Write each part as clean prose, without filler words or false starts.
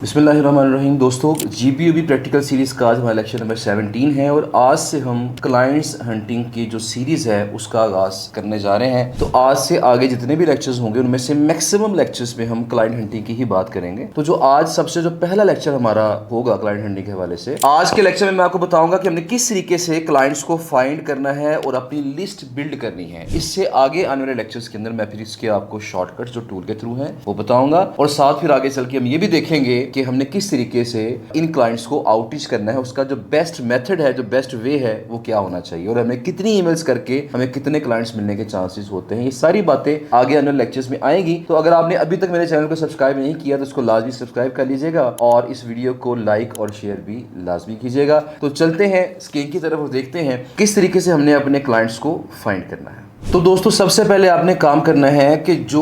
बिस्मिल्लाहिर्रहमानिर्रहीम। दोस्तों, जीपीयूबी practical series का आज हमारा लेक्चर नंबर 17 है और आज से हम क्लाइंट्स हंटिंग की जो सीरीज़ है उसका आगाज़ करने जा रहे हैं। तो आज से आगे जितने भी लेक्चर्स होंगे उनमें से मैक्सिमम लेक्चर्स में हम क्लाइंट हंटिंग की ही बात करेंगे। तो जो आज सबसे जो पहला लेक्चर हमारा होगा क्लाइंट हंटिंग के हवाले से, आज के लेक्चर में मैं आपको बताऊंगा कि हमने किस तरीके से क्लाइंट्स को फाइंड करना है और अपनी लिस्ट बिल्ड करनी है। इससे आगे आने वाले लेक्चर्स के अंदर मैं फिर इसके आपको शॉर्टकट जो टूल के थ्रू है वो बताऊंगा और साथ फिर आगे चल के हम ये भी देखेंगे कि हमने किस तरीके से इन क्लाइंट्स को आउटरीच करना है, उसका जो बेस्ट मेथड है, जो बेस्ट वे है वो क्या होना चाहिए और हमें कितनी ईमेल्स करके हमें कितने क्लाइंट्स मिलने के चांसेस होते हैं। ये सारी बातें आगे आने लेक्चर्स में आएंगी। तो अगर आपने अभी तक मेरे चैनल को सब्सक्राइब नहीं किया तो इसको लाजमी सब्सक्राइब कर लीजिएगा और इस वीडियो को लाइक और शेयर भी लाजमी कीजिएगा। तो चलते हैं स्क्रीन की तरफ और देखते हैं किस तरीके से हमने अपने क्लाइंट्स को फाइंड करना है। तो दोस्तों, सबसे पहले आपने काम करना है कि जो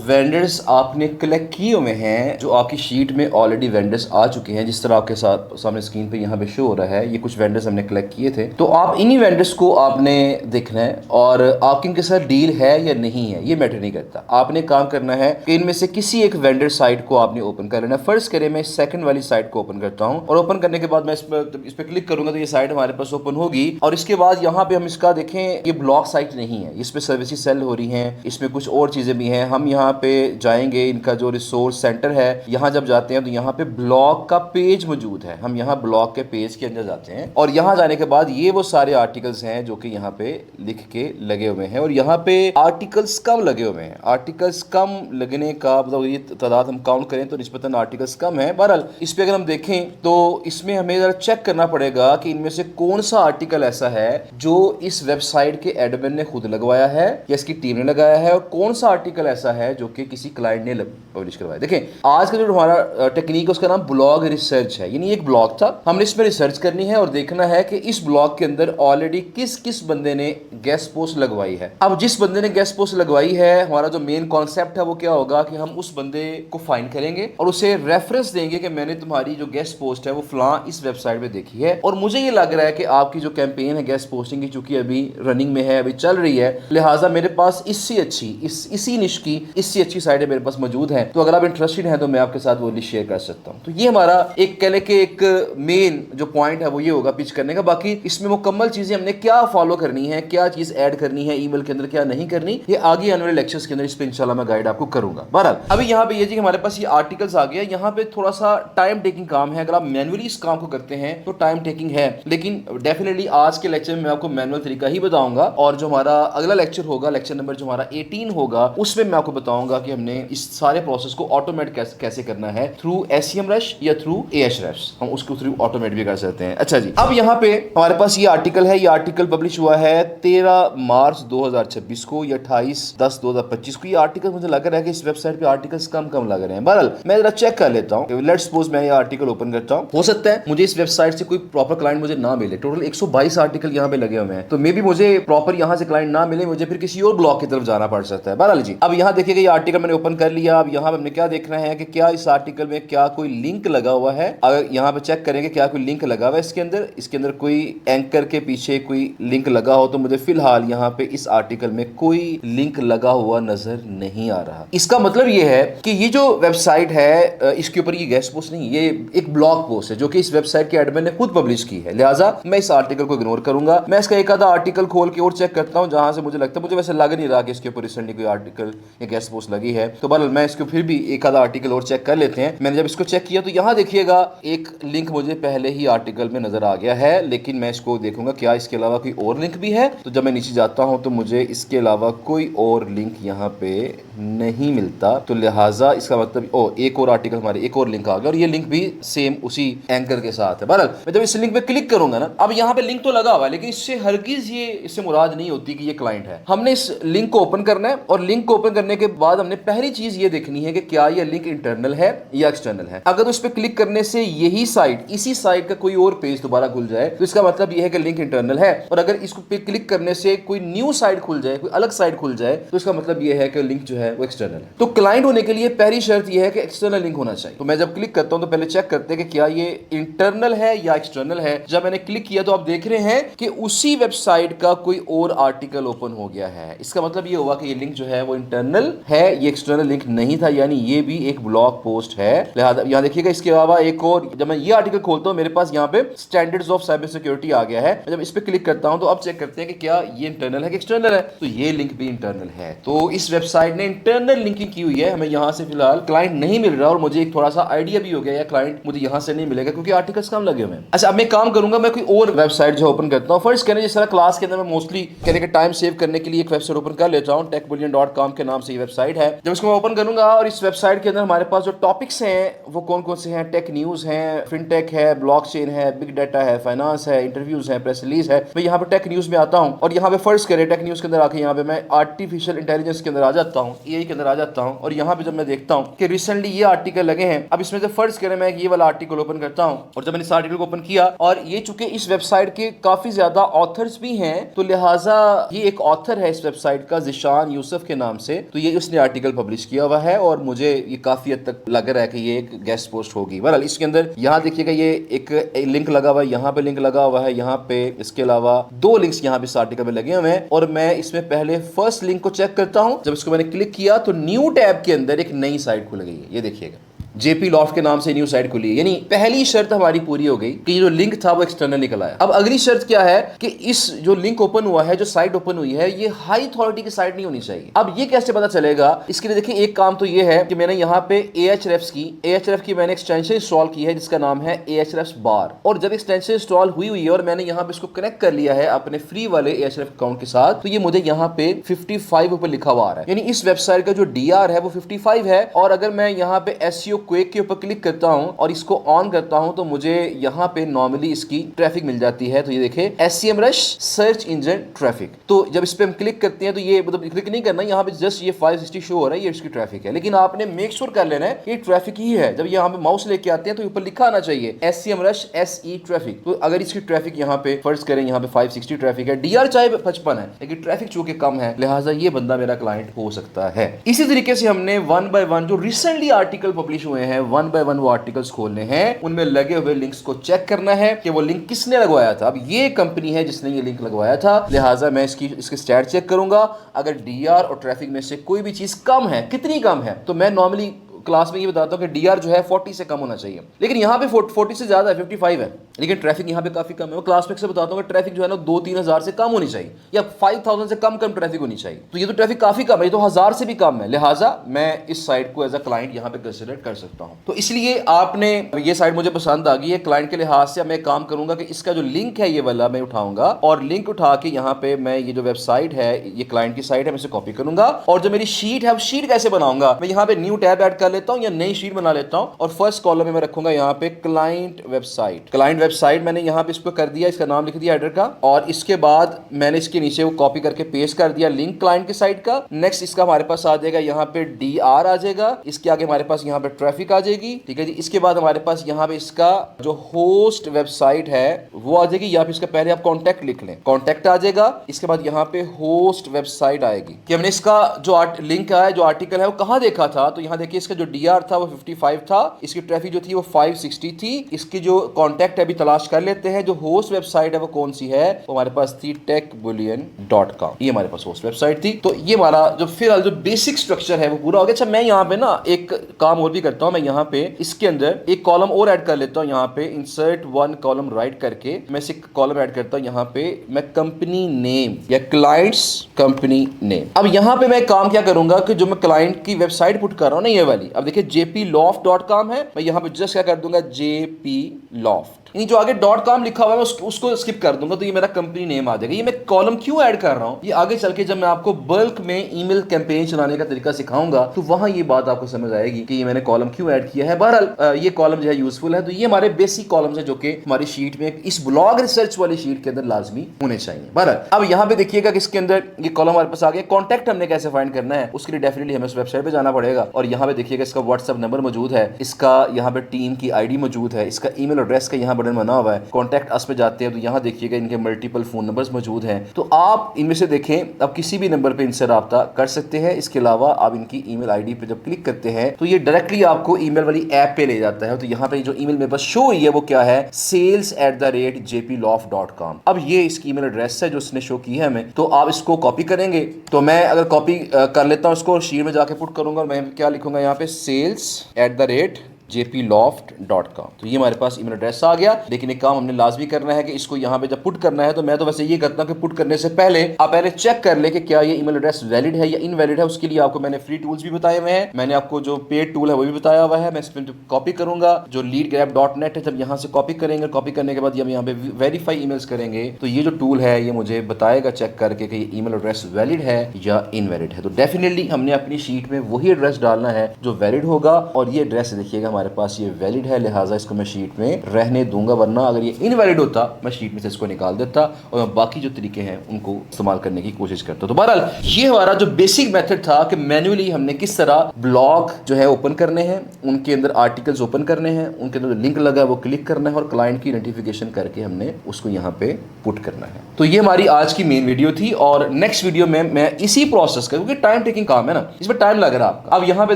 वेंडर्स आपने कलेक्ट किए हुए हैं, जो आपकी शीट में ऑलरेडी वेंडर्स आ चुके हैं, जिस तरह आपके साथ सामने स्क्रीन पे यहाँ पे शो हो रहा है, ये कुछ वेंडर्स हमने कलेक्ट किए थे। तो आप इन्हीं वेंडर्स को आपने देखना है और आपकी इनके साथ डील है या नहीं है ये मैटर नहीं करता। आपने काम करना है कि इनमें से किसी एक वेंडर साइट को आपने ओपन कर लेना है। फर्स्ट करें मैं सेकंड वाली साइट को ओपन करता हूँ और ओपन करने के बाद मैं इस पर क्लिक करूंगा तो ये साइट हमारे पास ओपन होगी। और इसके बाद यहाँ पे हम इसका देखें, ये ब्लॉक साइट नहीं है, इसमें सर्विसेज सेल हो रही हैं, इसमें कुछ और चीजें भी हैं। हम यहाँ पे जाएंगे, इनका जो रिसोर्स सेंटर है यहाँ जब जाते हैं तो यहाँ पे ब्लॉग का पेज मौजूद है। हम यहाँ ब्लॉग के पेज के अंदर जाते हैं और यहाँ जाने के बाद ये वो सारे आर्टिकल्स हैं जो कि यहाँ पे लिख के लगे हुए हैं और यहाँ पे आर्टिकल्स कम लगे हुए हैं। आर्टिकल्स कम लगने का मतलब ये तादाद हम काउंट करें तो निस्बतन आर्टिकल्स कम है। बहरहाल इस पे अगर हम देखें तो इसमें हमें जरा चेक करना पड़ेगा कि इनमें से कौन सा आर्टिकल ऐसा है जो इस वेबसाइट के एडमिन ने खुद लगवाया है या इसकी टीम ने लगाया है और कौन सा आर्टिकल ऐसा है जो कि किसी क्लाइंट ने पब्लिश करवाया। देखें, आज का जो हमारा टेक्निक है उसका नाम ब्लॉग रिसर्च है। यानी एक ब्लॉग था, हमने इसमें रिसर्च करनी है और देखना है कि इस ब्लॉग के अंदर ऑलरेडी किस किस बंदे ने गेस्ट पोस्ट लगवाई है। अब जिस बंदे ने गेस्ट पोस्ट लगवाई है, हमारा जो मेन कॉन्सेप्ट है वो क्या होगा कि हम उस बंदे को फाइंड करेंगे और उसे रेफरेंस देंगे कि मैंने तुम्हारी जो गेस्ट पोस्ट है वो फलां इस वेबसाइट पे देखी है और मुझे ये लग रहा है कि आपकी जो कैंपेन है गेस्ट पोस्टिंग की चूंकि अभी रनिंग में है, अभी चल रही है, लिहाजा मेरे पास इससे अच्छी इसी निश की इससे अच्छी साइटें मेरे पास मौजूद हैं। तो अगर आप इंटरेस्टेड हैं तो मैं आपके साथ वो लिस्ट शेयर कर सकता हूं। तो ये हमारा एक कह ले के एक मेन जो पॉइंट है वो ये होगा पिच करने का। बाकी इसमें मुकम्मल चीजें हमने क्या फॉलो करनी है, क्या चीज ऐड करनी है ईमेल के अंदर, क्या नहीं करनी, ये आगे आने वाले लेक्चर्स के अंदर इस पे इंशाल्लाह मैं गाइड आपको करूंगा। बहरहाल अभी यहाँ पे ये जी हमारे पास ये आर्टिकल्स आ गया। यहाँ पे थोड़ा सा टाइम टेकिंग काम है। अगर आप मैनुअली इस काम को करते हैं तो टाइम टेकिंग है, लेकिन डेफिनेटली आज के लेक्चर में मैं आपको मैनुअल तरीका ही बताऊंगा और जो हमारा अगला लेक्चर होगा, लेक्चर नंबर जो हमारा 18 होगा, उसमें मैं आपको बताऊंगा कि हमने इस सारे प्रोसेस को ऑटोमेट कैसे करना है थ्रू SEMrush या थ्रू Ahrefs। हम उसको थ्रू ऑटोमेट भी कर सकते हैं। अच्छा जी, अब यहाँ पे हमारे पास ये आर्टिकल है। ये आर्टिकल पब्लिश हुआ है 13 मार्च 2026 को या 28/10/2025 को। ये आर्टिकल मुझे लग रहा है कि इस वेबसाइट पे आर्टिकल्स कम लग रहे हैं। बहरहाल मैं जरा चेक कर लेता हूँ। लेट्स सपोज मैं ये आर्टिकल ओपन करता हूँ, हो सकता है मुझे इस वेबसाइट से कोई प्रॉपर क्लाइंट मुझे ना मिले। टोटल 122 आर्टिकल यहाँ पे लगे हुए हैं, तो मे बी मुझे प्रॉपर यहाँ से क्लाइंट ना मिले, मुझे फिर किसी और ब्लॉग की तरफ जाना पड़ सकता है। बहरहाल जी, अब यहाँ देखिएगा ये आर्टिकल मैंने ओपन कर लिया। अब यहाँ पे हमने क्या देखना है कि क्या इस आर्टिकल में क्या कोई लिंक लगा हुआ है। अगर यहाँ पे चेक करेंगे क्या कोई लिंक लगा हुआ है इसके अंदर कोई एंकर के पीछे कोई लिंक लगा हो, तो मुझे फिलहाल यहाँ पे इस आर्टिकल में कोई लिंक लगा हुआ नजर नहीं आ रहा। इसका मतलब ये है कि ये जो वेबसाइट है इसके ऊपर ये गेस्ट पोस्ट नहीं, ये एक ब्लॉग पोस्ट है जो कि इस वेबसाइट के एडमिन ने खुद पब्लिश की है। लिहाजा मैं इस आर्टिकल को इग्नोर करूंगा। मैं इसका एक आधा आर्टिकल खोल के और चेक करता हूँ जहां से मुझे लगता है, मुझे वैसे लग नहीं रहा कि इसके ऊपर रिसेंटली कोई आर्टिकल या गेस्ट पोस्ट लगी है। तो बहरहाल मैं इसको फिर भी एक आधा आर्टिकल और चेक कर लेते हैं। मैंने जब इसको चेक किया तो यहाँ देखिएगा एक लिंक मुझे पहले ही आर्टिकल में नजर आ गया है, लेकिन मैं इसको देखूंगा क्या इसके अलावा कोई और लिंक भी है। तो जब मैं नीचे जाता हूं तो मुझे इसके अलावा कोई और लिंक यहाँ पे नहीं मिलता। तो लिहाजा इसका मतलब एक और आर्टिकल, हमारे एक और लिंक आ गया और ये लिंक भी सेम उसी एंकर के साथ है। बहरहाल मैं जब इस लिंक पे क्लिक करूंगा ना, अब यहाँ पे लिंक तो लगा हुआ है लेकिन इससे हरगिज ये इससे मुराद नहीं होती कि ये क्लाइंट है। हमने इस लिंक को ओपन करना है और लिंक को ओपन करने के बाद हमने पहली चीज ये देखनी है कि क्या ये लिंक इंटरनल है या एक्सटर्नल है। अगर उस पर क्लिक करने से यही साइट, इसी साइट का कोई और पेज दोबारा खुल जाए तो इसका मतलब यह है कि लिंक इंटरनल है, और अगर इसको पे क्लिक करने से कोई न्यू साइट खुल जाए, कोई अलग साइट खुल जाए, तो इसका मतलब यह है कि लिंक जो है वो एक्सटर्नल है। तो क्लाइंट होने के लिए पहली शर्त यह है कि एक्सटर्नल लिंक होना चाहिए। तो मैं जब क्लिक करता हूं तो पहले चेक करते हैं कि क्या ये इंटरनल है या एक्सटर्नल है। जब मैंने क्लिक किया तो आप देख रहे हैं कि उसी वेबसाइट का कोई और आर्टिकल ओपन हो गया है। इसका मतलब ये हुआ कि ये लिंक जो है वो इंटरनल है, ये एक्सटर्नल लिंक नहीं था, यानी ये भी एक ब्लॉग पोस्ट है। लिहाजा यहाँ देखिएगा, इसके अलावा एक और, जब मैं ये आर्टिकल खोलता हूँ मेरे पास यहाँ पे स्टैंडर्ड्स ऑफ साइबर सिक्योरिटी आ गया है। जब इस पे क्लिक करता हूँ तो अब चेक करते हैं कि क्या ये इंटरनल है कि एक्सटर्नल है, तो ये लिंक भी इंटरनल है। तो इस वेबसाइट ने इंटरनल लिंकिंग की हुई है। हमें यहाँ से फिलहाल क्लाइंट नहीं मिल रहा और मुझे एक थोड़ा सा आइडिया भी हो गया या क्लाइंट मुझे यहाँ से नहीं मिलेगा क्योंकि आर्टिकल्स कम लगे हुए हैं। अच्छा, अब मैं काम करूंगा, मैं कोई और वेबसाइट जो ओपन करता हूँ। फर्स्ट कहने जिस तरह क्लास के अंदर मैं मोस्टली कहने के टाइम सेव करने के लिए एक वेबसाइट ओपन कर लेता हूँ, techbullion.com के नाम से ये वेबसाइट है। जब इसको मैं ओपन करूंगा और इस वेबसाइट के अंदर हमारे पास जो टॉपिक्स हैं वो कौन कौन से हैं, टेक न्यूज है, फिनटेक है, ब्लॉकचेन है, बिग डाटा है, फाइनेंस है, इंटरव्यूज है, प्रेस रिलीज है। मैं यहाँ पे टेक न्यूज में आता हूँ और यहाँ पे फर्स्ट करें टेक न्यूज के अंदर आके यहाँ पे मैं आर्टिफिशियल इंटेलिजेंस के अंदर आ जाता हूँ, एआई के अंदर आ जाता हूँ और यहाँ पे जब मैं देखता हूँ कि रिसेंटली ये आर्टिकल लगे हैं। अब इसमें से फर्स्ट करें मैं ये वाला आर्टिकल ओपन करता हूँ और जब मैंने इस आर्टिकल को ओपन किया और ये चूंकि इस वेबसाइट के काफी ज्यादा ऑथर्स भी हैं तो लिहाजा ये एक ऑथर है इस वेबसाइट का, जिशान यूसुफ के नाम से, तो ये उसने आर्टिकल पब्लिश किया हुआ है और मुझे ये काफी हद तक लग रहा है कि ये एक गेस्ट पोस्ट होगी। बहरहाल इसके अंदर यहाँ देखिएगा ये एक लिंक लगा हुआ है, यहाँ पे लिंक लगा हुआ है, यहाँ पे इसके अलावा 2 लिंक्स यहाँ पे इस आर्टिकल में लगे हुए हैं और मैं इसमें पहले फर्स्ट लिंक को चेक करता हूँ। जब इसको मैंने क्लिक किया तो न्यू टैब के अंदर एक नई साइट खुल गई है, ये देखिएगा जेपी लॉफ्ट के नाम से न्यू साइट खुली है। यानी पहली शर्त हमारी पूरी हो गई कि ये जो लिंक था वो एक्सटर्नल निकल आया। अब अगली शर्त क्या है कि इस जो लिंक ओपन हुआ है, जो साइट ओपन हुई है, ये हाई अथॉरिटी की साइट नहीं होनी चाहिए। अब ये कैसे पता चलेगा? इसके लिए देखिए एक काम तो ये है कि मैंने यहाँ पे Ahrefs की मैंने एक्सटेंशन इंस्टॉल की है जिसका नाम है Ahrefs बार, और जब एक्सटेंशन इंस्टॉल हुई है और मैंने यहाँ पे इसको कनेक्ट कर लिया है अपने फ्री वाले Ahrefs अकाउंट के साथ, तो ये मुझे यहाँ पे 55 ऊपर लिखा हुआ आ रहा है। यानी इस वेबसाइट का जो DR है वो 55 है। और अगर मैं यहाँ पे SEO क्वेक के ऊपर क्लिक करता हूं और इसको ऑन करता हूं तो मुझे यहां पे नॉर्मली इसकी ट्रैफिक मिल जाती है। तो ये देखिए SEMrush सर्च इंजन ट्रैफिक, तो जब इस पे हम क्लिक करते हैं तो ये मतलब क्लिक नहीं करना, यहां पे जस्ट ये 560 शो हो रहा है, ये इसकी ट्रैफिक है। लेकिन आपने मेक श्योर कर लेना है ये ट्रैफिक ही है। जब यहां पे माउस लेके आते हैं तो ऊपर लिखा आना चाहिए SEMrush SE ट्रैफिक। तो अगर इसकी ट्रैफिक यहां पे फर्ज करें, यहां पे 560 ट्रैफिक है, DR चाहे 55 है लेकिन ट्रैफिक चूंकि कम है लिहाजा ये बंदा मेरा क्लाइंट हो सकता है। इसी तरीके से हमने 1 बाय 1 जो रिसेंटली आर्टिकल पब्लिश हुए हैं 1 बाय 1 वो आर्टिकल्स खोलने हैं, उनमें लगे हुए लिंक्स को चेक करना है कि वो लिंक किसने लगवाया था। अब ये कंपनी है जिसने ये लिंक लगवाया था, लिहाजा मैं इसके स्टैट चेक करूंगा। अगर DR और ट्रैफिक में से कोई भी चीज कम है, कितनी कम है, तो मैं नॉर्मली क्लास में ये बताता हूं कि DR जो है 40 से कम होना चाहिए, लेकिन यहाँ पे 40 से ज्यादा है, 55 है, लेकिन ट्रैफिक यहाँ पे काफी कम है। मैं क्लास में से बताता हूँ कि ट्रैफिक जो है ना 2-3 हजार से कम होनी चाहिए या 5000 से कम ट्रैफिक होनी चाहिए। तो ये तो ट्रैफिक काफी कम है, ये तो 1000 से भी कम है, लिहाजा मैं इस साइट को एज अ क्लाइंट यहाँ पे कंसिडर कर सकता हूँ। तो इसलिए आपने ये साइट मुझे पसंद आ गई है क्लाइंट के लिहाज से। मैं काम करूंगा कि इसका जो लिंक है ये वाला मैं उठाऊंगा और लिंक उठा के यहाँ पे मैं ये जो वेबसाइट है, ये क्लाइंट की साइट है, मैं इसे कॉपी करूंगा और जो मेरी शीट है, शीट कैसे बनाऊंगा, मैं यहाँ पे न्यू टैब ऐड कर लेता हूँ या नई शीट बना लेता हूं और फर्स्ट कॉलम में मैं रखूंगा यहाँ पे क्लाइंट वेबसाइट मैंने यहाँ पे इसको कर दिया, इसका नाम लिख दिया हेडर का, और इसके बाद मैंने इसके नीचे वो कॉपी करके पेस्ट कर दिया लिंक क्लाइंट की साइट का। नेक्स्ट इसका हमारे पास आ जाएगा यहाँ पे DR आ जाएगा, इसके आगे हमारे पास यहाँ पे ट्रैफिक आ जाएगी, ठीक है जी। इसके बाद हमारे पास यहाँ पे इसका जो होस्ट वेबसाइट है वो आ जाएगी, या फिर इसका पहले आप कॉन्टैक्ट लिख लें, कॉन्टैक्ट आ जाएगा। इसके बाद यहाँ पे होस्ट वेबसाइट आएगी कि हमने इसका जो लिंक है, जो आर्टिकल है वो कहाँ देखा था, तो यहाँ देखिए इसका जो DR था वो 55 था, इसकी ट्रैफिक जो थी वो 560 थी। इसकी जो कॉन्टैक्ट है अभी तलाश कर लेते हैं, जो होस्ट वेबसाइट है वो कौन सी है, तो हमारे पास थी techbullion.com, ये हमारे पास होस्ट वेबसाइट थी। तो ये हमारा जो फिलहाल जो बेसिक स्ट्रक्चर है वो पूरा हो गया। अच्छा, मैं यहाँ पे ना एक काम और भी करता हूँ, मैं यहाँ पे इसके अंदर एक कॉलम और ऐड कर लेता हूँ, यहाँ पे इंसर्ट 1 कॉलम राइट करके मैं इसे कॉलम ऐड करता हूँ, यहाँ पे मैं कंपनी नेम या क्लाइंट्स कंपनी नेम। अब यहाँ पे मैं काम क्या करूंगा कि जो मैं क्लाइंट की वेबसाइट पुट कर रहा हूँ ना ये वाली, अब देखिए jploft.com है, मैं यहाँ पे जस्ट क्या कर दूंगा jploft, यानी जो आगे .com लिखा हुआ है उसको स्किप कर दूंगा, तो ये मेरा कंपनी नेम आ जाएगा। ये मैं कॉलम क्यों ऐड कर रहा हूँ, ये आगे चल के जब मैं आपको बल्क में ईमेल कैंपेन चलाने का तरीका सिखाऊंगा तो वहां ये बात आपको समझ आएगी कि ये मैंने कॉलम क्यों ऐड किया है। बहरहाल ये कॉलम जो है यूजफुल है। तो ये हमारे बेसिक कॉलम्स है जो कि हमारी शीट में, इस ब्लॉग रिसर्च वाली शीट के अंदर लाजमी होने चाहिए। बहरहाल अब यहाँ पे देखिएगा कि इसके अंदर ये कॉलम हमारे पास आ गया। कॉन्टैक्ट हमने कैसे फाइंड करना है, उसके लिए डेफिनेटली हमें उस वेबसाइट पे जाना पड़ेगा और यहाँ पे देखिएगा देखिएगा इसका व्हाट्सएप नंबर मौजूद है, इसका यहाँ पे टीम की आईडी मौजूद है, इसका ईमेल एड्रेस का यहाँ बटन बना हुआ है। कॉन्टैक्ट अस पे जाते हैं तो यहाँ देखिएगा इनके मल्टीपल फ़ोन नंबर्स मौजूद हैं, तो आप इनमें से देखें, आप किसी भी नंबर पे इनसे रब्ता कर सकते हैं। इसके अलावा आप इनकी ईमेल आईडी पे जब क्लिक करते हैं तो ये डायरेक्टली आपको ईमेल वाली ऐप पे ले जाता है। तो यहाँ पे जो ईमेल मेरे पास शो हुई है वो क्या है, sales@jploft.com। अब ये इसकी ईमेल एड्रेस है जो इसने शो की है हमें, तो आप इसको कॉपी करेंगे। तो मैं अगर कॉपी कर लेता हूँ इसको, शीट में जाके पुट करूंगा, मैं क्या लिखूंगा यहाँ पे, sales@jploft.com। तो ये हमारे पास ईमेल एड्रेस आ गया। लेकिन एक काम हमने लाजमी करना है कि इसको यहाँ पे जब पुट करना है, तो मैं तो वैसे ये करता हूँ कि पुट करने से पहले आप पहले चेक कर ले कि क्या ये ईमेल एड्रेस वैलिड है या इनवैलिड है। उसके लिए आपको मैंने फ्री टूल्स भी बताए हुए हैं, मैंने आपको जो पेड टूल है वो भी बताया हुआ है। मैं इस पर कॉपी करूंगा, जो leadgrab.net है, जब यहाँ से कॉपी करेंगे, कॉपी करने के बाद हम यहाँ पे वेरीफाई ईमेल्स करेंगे, तो ये जो टूल है ये मुझे बताएगा चेक करके कि ये ईमेल एड्रेस वैलिड है या इनवैलिड है। तो डेफिनेटली हमने अपनी शीट में वही एड्रेस डालना है जो वैलिड होगा, और ये एड्रेस देखिएगा हमारे पास ये वैलिड है, लिहाजा इसको मैं शीट में रहने दूंगा, वरना अगर ये इनवैलिड होता मैं शीट में से इसको निकाल देता और मैं बाकी जो तरीके हैं उनको इस्तेमाल करने की कोशिश करता। तो बहरहाल ये हमारा जो बेसिक मेथड था कि मैन्युअली हमने किस तरह ब्लॉग जो है ओपन करने हैं, उनके अंदर आर्टिकल्स ओपन करने हैं, उनके अंदर जो लिंक लगा है वो क्लिक करना है और क्लाइंट की नोटिफिकेशन करके हमने उसको यहाँ पे पुट करना है। तो ये हमारी आज की मेन वीडियो थी, और नेक्स्ट वीडियो में मैं इसी प्रोसेस का, क्योंकि टाइम टेकिंग काम है ना, इसमें टाइम लग रहा है आपका। अब यहाँ पे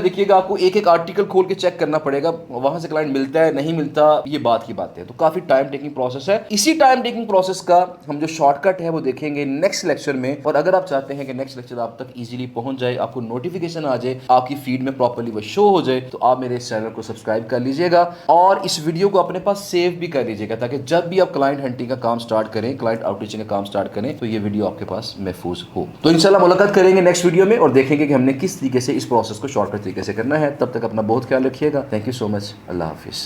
देखिएगा आपको एक एक आर्टिकल खोल के चेक करना पड़ेगा, वहां से क्लाइंट मिलता है नहीं मिलता, ये बात की बात है। तो काफी टाइम टेकिंग प्रोसेस है। इसी टाइम टेकिंग प्रोसेस का हम जो शॉर्टकट है वो देखेंगे नेक्स्ट लेक्चर में। और अगर आप चाहते हैं कि नेक्स्ट लेक्चर आप तक इजीली पहुंच जाए, आपको नोटिफिकेशन आ जाए, आपकी फीड में प्रॉपर्ली वो शो हो जाए, तो आप मेरे इस चैनल को सब्सक्राइब कर लीजिएगा और इस वीडियो को अपने पास सेव भी कर लीजिएगा, ताकि जब भी आप क्लाइंट हंटिंग का काम स्टार्ट करें, क्लाइंट आउटरीचिंग का काम स्टार्ट करें, तो ये वीडियो आपके पास महफूज हो। तो इंशाल्लाह मुलाकात करेंगे नेक्स्ट वीडियो में और देखेंगे कि हमने किस तरीके से इस प्रोसेस को शॉर्टकट तरीके से करना है। तब तक अपना बहुत ख्याल रखिएगा। Thank you so much. Allah Hafiz.